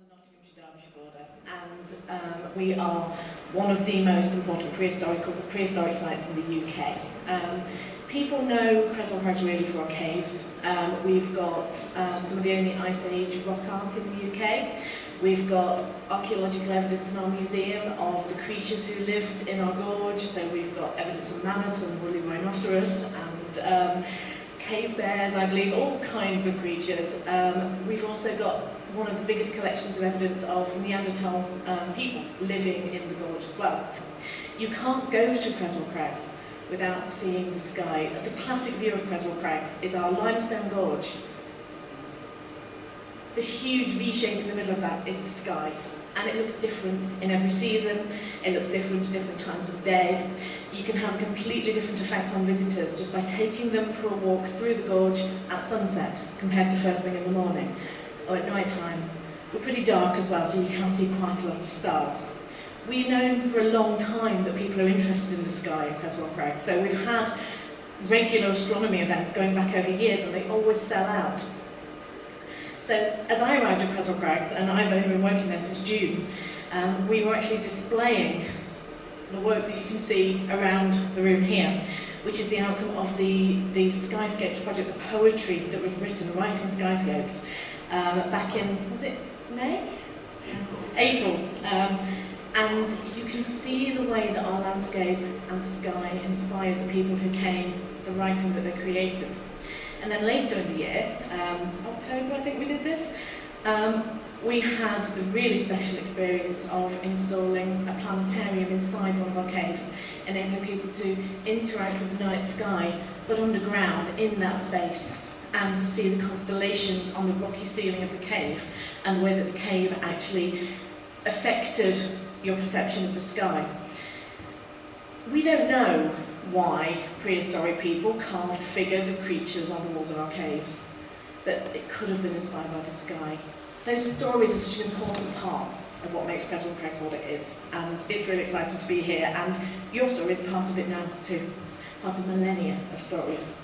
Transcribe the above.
the Nottinghamshire-Derbyshire border, and we are one of the most important prehistoric sites in the UK. People know Creswell Crags really for our caves. We've got some of the only Ice Age rock art in the UK. We've got archaeological evidence in our museum of the creatures who lived in our gorge, so we've got evidence of mammoths and woolly rhinoceros and cave bears, I believe, all kinds of creatures. We've also got one of the biggest collections of evidence of Neanderthal people living in the gorge as well. You can't go to Creswell Crags without seeing the sky. The classic view of Creswell Crags is our limestone gorge. The huge V shape in the middle of that is the sky, and it looks different in every season. It looks different at different times of day. You can have a completely different effect on visitors just by taking them for a walk through the gorge at sunset compared to first thing in the morning or at night time. We're pretty dark as well, so you can see quite a lot of stars. We've known for a long time that people are interested in the sky at Creswell Crags, so we've had regular astronomy events going back over years, and they always sell out. So as I arrived at Creswell Crags, and I've only been working there since June, we were actually displaying the work that you can see around the room here, which is the outcome of the Skyscapes project, the poetry that was written, writing Skyscapes, back in, was it May? April. And you can see the way that our landscape and the sky inspired the people who came, the writing that they created. And then later in the year, October I think we did this, we had the really special experience of installing a planetarium inside one of our caves, enabling people to interact with the night sky, but underground in that space, and to see the constellations on the rocky ceiling of the cave, and the way that the cave actually affected your perception of the sky. We don't know why prehistoric people carved figures of creatures on the walls of our caves, but it could have been inspired by the sky. Those stories are such an important part of what makes Creswell Crags what it is, and it's really exciting to be here, and your story is part of it now too, part of millennia of stories.